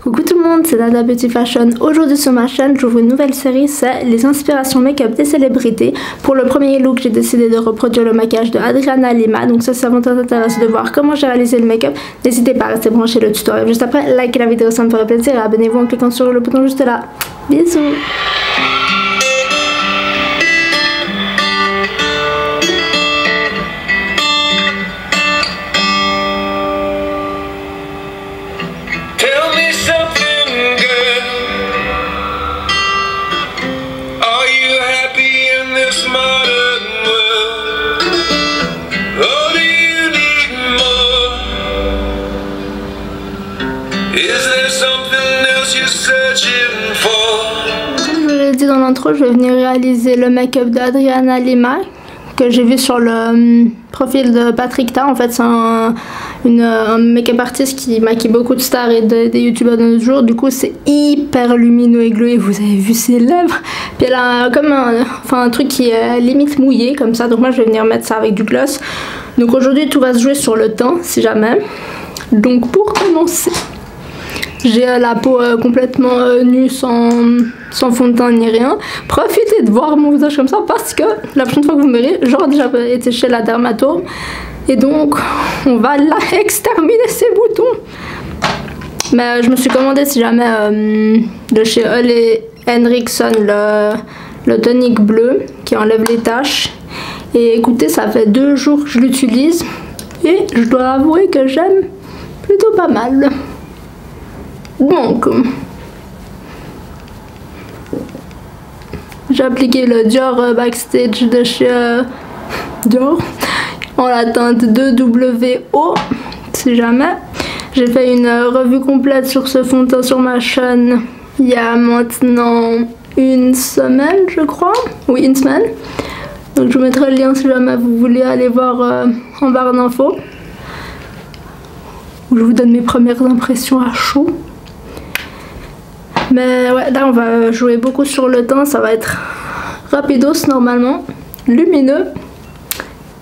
Coucou tout le monde, c'est Dada Beauty Fashion. Aujourd'hui sur ma chaîne, j'ouvre une nouvelle série, c'est les inspirations make-up des célébrités. Pour le premier look, j'ai décidé de reproduire le maquillage de Adriana Lima. Donc ça vous intéresse de voir comment j'ai réalisé le make-up, n'hésitez pas à rester branché le tutoriel juste après. Likez la vidéo, ça me ferait plaisir et abonnez-vous en cliquant sur le bouton juste là. Bisous. Comme je l'ai dit dans l'intro, je vais venir réaliser le make-up d'Adriana Lima que j'ai vu sur le profil de Patrick Ta. En fait, c'est un make-up artiste qui maquille beaucoup de stars et des youtubeurs de nos jours. Du coup, c'est hyper lumineux et glowy. Vous avez vu ses lèvres. Puis elle a comme un truc qui est limite mouillé comme ça. Donc moi, je vais venir mettre ça avec du gloss. Donc aujourd'hui, tout va se jouer sur le teint, si jamais. Donc pour commencer, j'ai la peau complètement nue, sans fond de teint ni rien. Profitez de voir mon visage comme ça parce que la prochaine fois que vous me verrez, j'aurai déjà été chez la dermato. Et donc, on va là exterminer ces boutons. Mais je me suis commandé, si jamais, de chez Ole Henriksen, le tonique bleu qui enlève les taches. Et écoutez, ça fait 2 jours que je l'utilise. Et je dois avouer que j'aime plutôt pas mal. Donc, j'ai appliqué le Dior Backstage de chez Dior en la teinte 2WO, si jamais. J'ai fait une revue complète sur ce fond de teint sur ma chaîne il y a maintenant une semaine, je crois. Oui, une semaine. Donc je vous mettrai le lien si jamais vous voulez aller voir en barre d'infos. Où je vous donne mes premières impressions à chaud. Mais ouais, là on va jouer beaucoup sur le teint, ça va être rapidos normalement, lumineux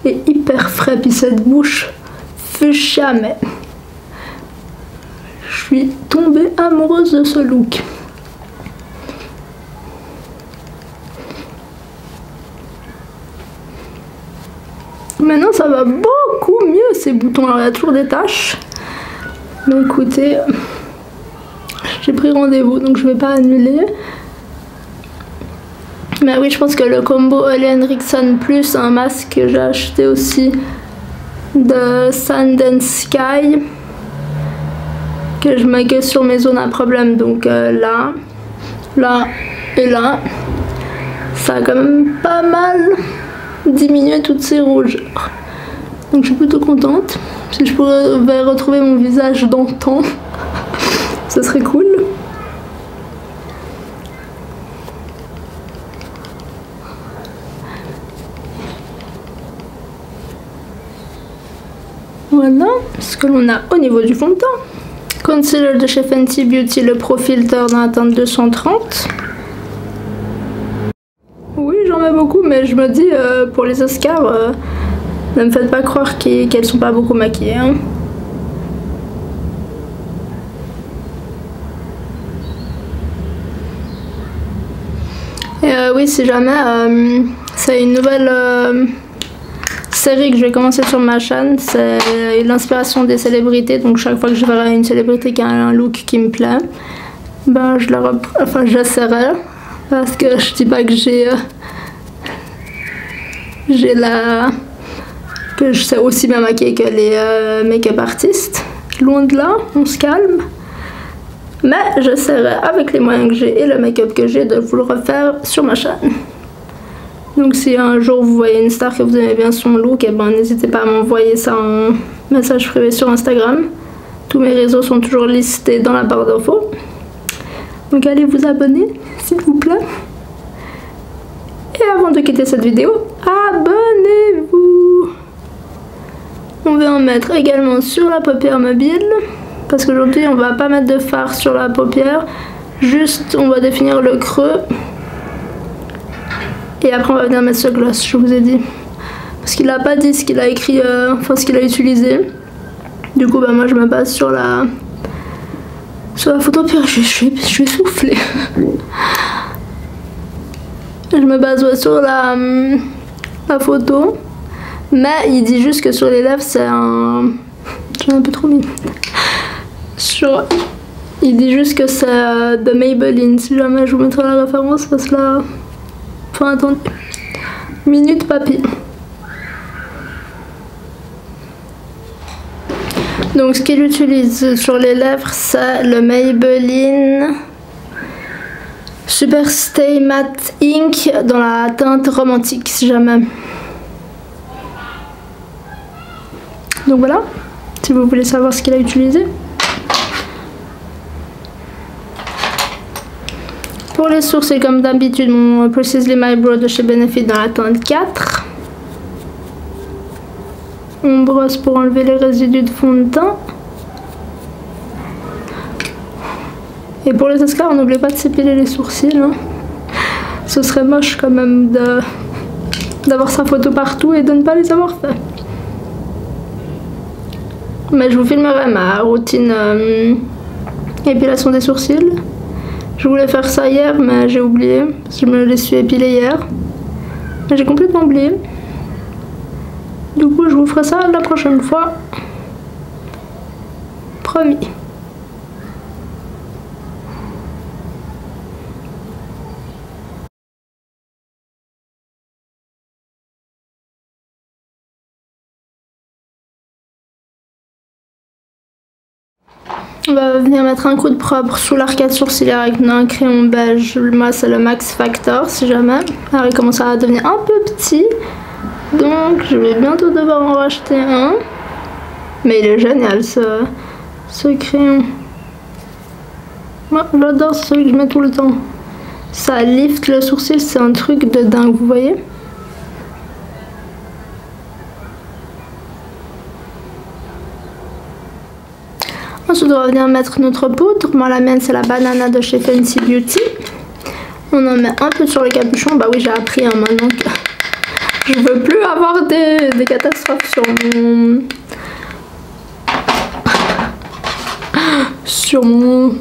et hyper frais. Puis cette bouche fuchsia, mais je suis tombée amoureuse de ce look. Maintenant ça va beaucoup mieux ces boutons, alors il y a toujours des taches, mais écoutez, j'ai pris rendez-vous donc je vais pas annuler. Mais oui, je pense que le combo Ole Henriksen plus un masque que j'ai acheté aussi de Sand and Sky, que je maquille sur mes zones à problème, donc là, là et là, ça a quand même pas mal diminué toutes ces rougeurs. Donc je suis plutôt contente. Si je pouvais retrouver mon visage d'antan, ce serait cool. Voilà ce que l'on a au niveau du fond de teint. Concealer de chez Fenty Beauty, le Pro Filter dans la teinte 230. Oui, j'en mets beaucoup, mais je me dis pour les Oscars, ne me faites pas croire qu'elles sont pas beaucoup maquillées. Hein. Et oui, si jamais, c'est une nouvelle série que je vais commencer sur ma chaîne, c'est l'inspiration des célébrités. Donc chaque fois que je verrai une célébrité qui a un look qui me plaît, ben j'essaierai, parce que je dis pas que que je sais aussi bien maquiller que les make-up artistes, loin de là, on se calme. Mais j'essaierai avec les moyens que j'ai et le make-up que j'ai de vous le refaire sur ma chaîne. Donc si un jour vous voyez une star que vous aimez bien son look, et ben n'hésitez pas à m'envoyer ça en message privé sur Instagram. Tous mes réseaux sont toujours listés dans la barre d'infos. Donc allez vous abonner s'il vous plaît. Et avant de quitter cette vidéo, abonnez-vous. On va en mettre également sur la paupière mobile. Parce qu'aujourd'hui on va pas mettre de fard sur la paupière. Juste on va définir le creux. Et après on va venir mettre ce gloss, je vous ai dit. Parce qu'il n'a pas dit ce qu'il a écrit, enfin ce qu'il a utilisé. Du coup bah moi je me base sur sur la photo, puis je suis soufflée. Je me base sur la photo, mais il dit juste que sur les lèvres c'est un... J'en ai un peu trop mis. Il dit juste que c'est de Maybelline. Si jamais je vous mettrai la référence, parce que là... Enfin attendez. Minute papy. Donc ce qu'il utilise sur les lèvres, c'est le Maybelline Super Stay Matte Ink dans la teinte romantique, si jamais. Donc voilà, si vous voulez savoir ce qu'il a utilisé. Pour les sourcils, comme d'habitude, mon Precisely My Brow de chez Benefit dans la teinte 4. On brosse pour enlever les résidus de fond de teint. Et pour les escarres, on n'oublie pas de s'épiler les sourcils. Hein. Ce serait moche quand même d'avoir sa photo partout et de ne pas les avoir fait. Mais je vous filmerai ma routine épilation des sourcils. Je voulais faire ça hier, mais j'ai oublié. Parce que je me les suis épilés hier. Mais j'ai complètement oublié. Du coup, je vous ferai ça la prochaine fois. Promis. On va venir mettre un coup de propre sous l'arcade sourcilière avec un crayon beige. Moi, c'est le Max Factor, si jamais. Alors, il commence à devenir un peu petit. Donc, je vais bientôt devoir en racheter un. Mais il est génial, ce crayon. Moi, j'adore celui que je mets tout le temps. Ça lift le sourcil, c'est un truc de dingue, vous voyez? Ensuite, on va venir mettre notre poudre. Moi, la mienne, c'est la banana de chez Fancy Beauty. On en met un peu sur le capuchon. Bah oui, j'ai appris maintenant que je veux plus avoir des catastrophes sur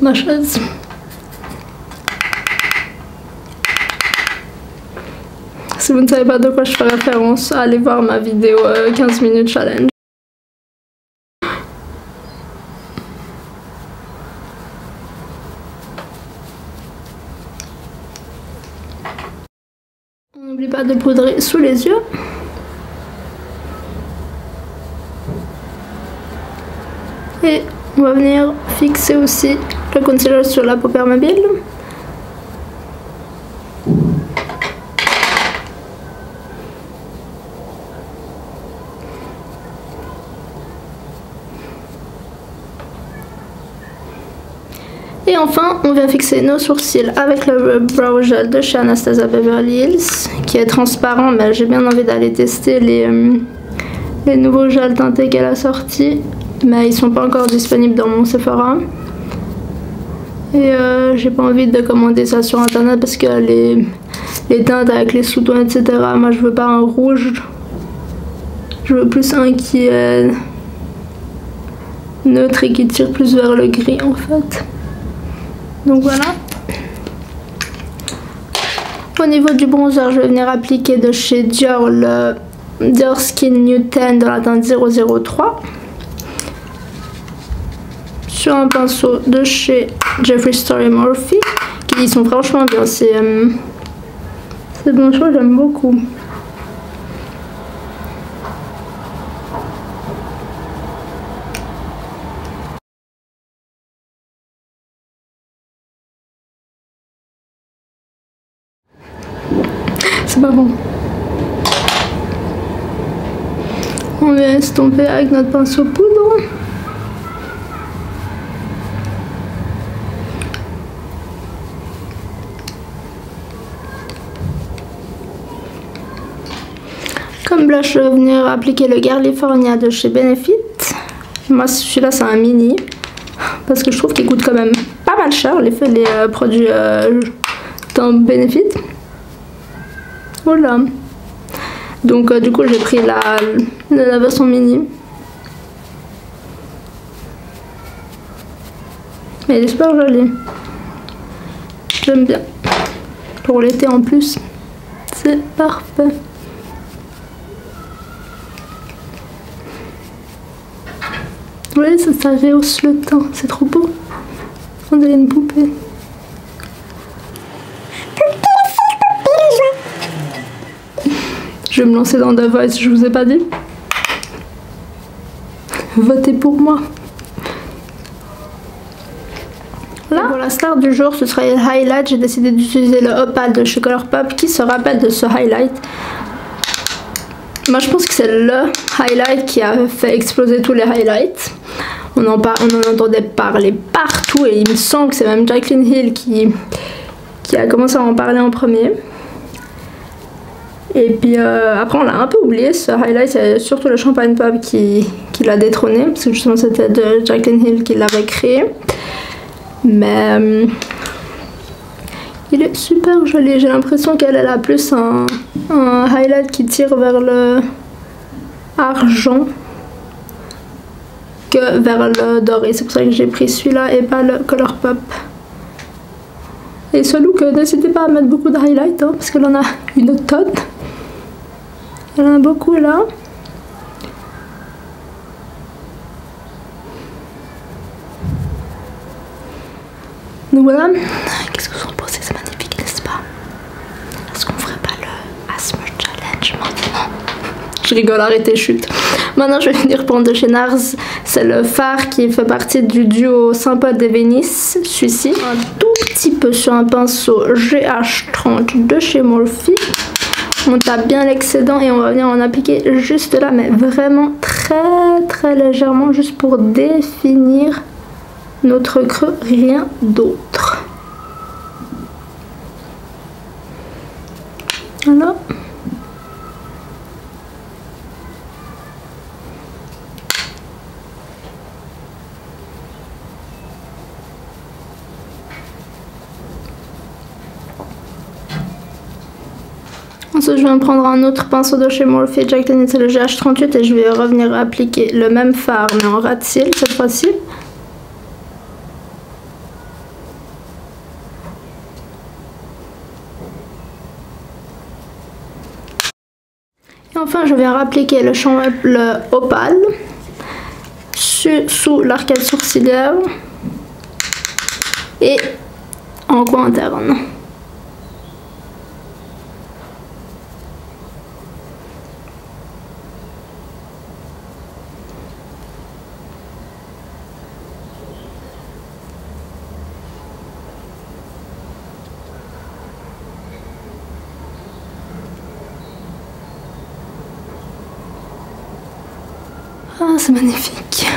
ma chaise. Si vous ne savez pas de quoi je fais référence, allez voir ma vidéo 15 minutes challenge. N'oublie pas de poudrer sous les yeux. Et on va venir fixer aussi le concealer sur la paupière mobile. Et enfin, on vient fixer nos sourcils avec le Brow Gel de chez Anastasia Beverly Hills, qui est transparent, mais j'ai bien envie d'aller tester les nouveaux gels teintés qu'elle a sortis, mais ils sont pas encore disponibles dans mon Sephora. Et j'ai pas envie de commander ça sur internet parce que les teintes avec les sous-tons, etc., moi je veux pas un rouge, je veux plus un qui est neutre et qui tire plus vers le gris en fait. Donc voilà. Au niveau du bronzer, je vais venir appliquer de chez Dior le Dior Skin New Tan dans la teinte 003. Sur un pinceau de chez Jeffree Star et Morphe, qui sont franchement bien. Ces pinceaux, j'aime beaucoup. C'est pas bon. On vient estomper avec notre pinceau poudre. Comme blush, je vais venir appliquer le California de chez Benefit. Moi, celui-là, c'est un mini. Parce que je trouve qu'il coûte quand même pas mal cher, les produits dans Benefit. Voilà. Donc du coup j'ai pris la version mini. Mais il est super joli. J'aime bien. Pour l'été en plus, c'est parfait. Oui, ça rehausse le teint, c'est trop beau. On dirait une poupée. Je vais me lancer dans The Voice, je vous ai pas dit. Votez pour moi. Là, pour la star du jour, ce sera le highlight. J'ai décidé d'utiliser le Opal de chez Colourpop qui se rappelle de ce highlight. Moi, je pense que c'est le highlight qui a fait exploser tous les highlights. On en entendait parler partout et il me semble que c'est même Jaclyn Hill qui a commencé à en parler en premier. Et puis après on l'a un peu oublié ce highlight, c'est surtout le Champagne Pop qui l'a détrôné, parce que justement c'était de Jaclyn Hill qui l'avait créé. Mais il est super joli, j'ai l'impression qu'elle a plus un highlight qui tire vers le argent que vers le doré. C'est pour ça que j'ai pris celui-là et pas le Colourpop. Et ce look, n'hésitez pas à mettre beaucoup de highlights hein, parce qu'elle en a une tonne. Elle en a beaucoup là. Donc voilà. Qu'est-ce que vous en pensez? C'est magnifique, n'est-ce pas? Est-ce qu'on ferait pas le Asthma Challenge maintenant? Je rigole, arrêtez, chute. Maintenant, je vais venir prendre de chez NARS. C'est le fard qui fait partie du duo Saint-Paul de Venise. Celui-ci, un tout petit peu sur un pinceau GH30 de chez Morphe. On tape bien l'excédent et on va venir en appliquer juste là, mais vraiment très légèrement, juste pour définir notre creux, rien d'autre. Voilà. Ensuite, je vais prendre un autre pinceau de chez Morphe Jaclyn, c'est le GH38 et je vais revenir appliquer le même fard mais en ras de cils cette fois-ci. Et enfin, je vais appliquer le Opal sous l'arcade sourcilière et en coin interne. Ah, c'est magnifique.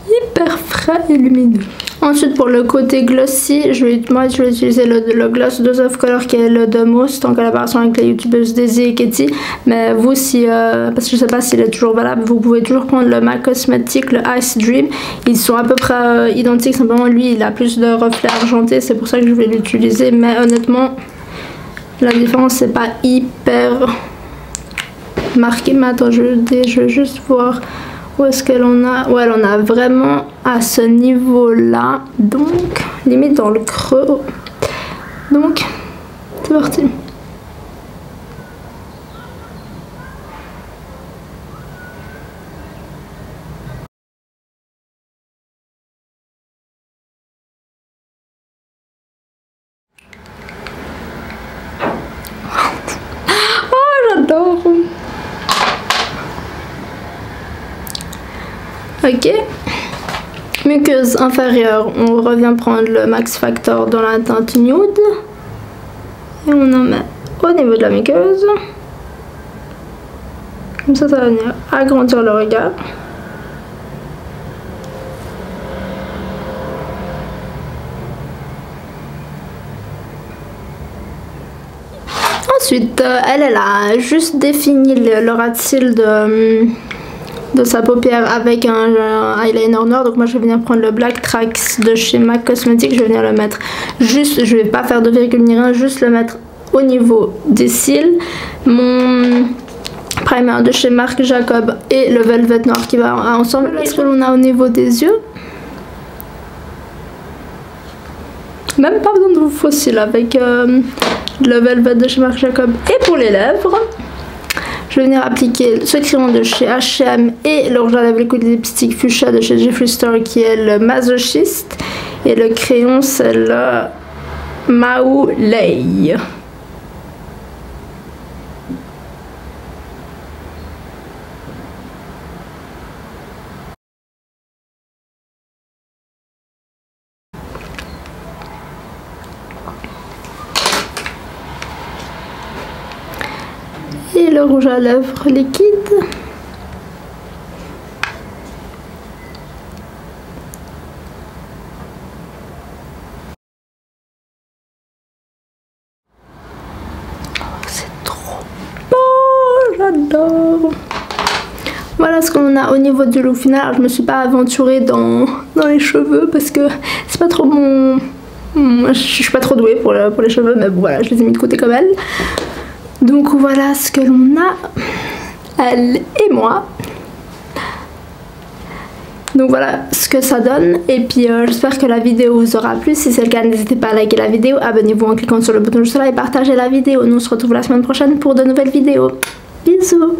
Hyper frais et lumineux. Ensuite, pour le côté glossy, moi je vais utiliser le gloss Dose of Color qui est le de Mousse, en collaboration avec les youtubeuses Daisy et Katie. Mais vous, si, parce que je sais pas s'il est toujours valable, vous pouvez toujours prendre le MAC Cosmetics, le Ice Dream. Ils sont à peu près identiques, simplement lui il a plus de reflets argentés, c'est pour ça que je vais l'utiliser. Mais honnêtement, la différence c'est pas hyper marqué. Mais attends, je vais juste voir. Où est-ce qu'elle en a? Ouais, elle en a vraiment à ce niveau-là. Donc, limite dans le creux. Donc, c'est parti. Oh, j'adore! Ok, muqueuse inférieure, on revient prendre le Max Factor dans la teinte nude et on en met au niveau de la muqueuse, comme ça va venir agrandir le regard. Ensuite, elle a juste défini le ras de cils de sa paupière avec un eyeliner noir. Donc moi je vais venir prendre le Black Tracks de chez MAC Cosmetics. Je vais venir le mettre juste, je vais pas faire de virgule ni rien, juste le mettre au niveau des cils. Mon primer de chez Marc Jacob et le Velvet noir qui va ensemble. Est-ce que l'on a au niveau des yeux? Même pas besoin de faux cils avec le Velvet de chez Marc Jacob. Et pour les lèvres, je vais venir appliquer ce crayon de chez H&M et le rouge à lèvres liquide lipstick fuchsia de chez Jeffree Star qui est le Masochiste. Et le crayon c'est le Maulay. Et le rouge à lèvres liquide. C'est trop beau, j'adore. Voilà ce qu'on a au niveau du look final. Alors, je me suis pas aventurée dans les cheveux parce que c'est pas trop mon... Moi, je suis pas trop douée pour les cheveux, mais bon, voilà, je les ai mis de côté comme elle. Donc voilà ce que l'on a, elle et moi. Donc voilà ce que ça donne. Et puis j'espère que la vidéo vous aura plu. Si c'est le cas, n'hésitez pas à liker la vidéo, abonnez-vous en cliquant sur le bouton juste là et partagez la vidéo. Nous on se retrouve la semaine prochaine pour de nouvelles vidéos. Bisous.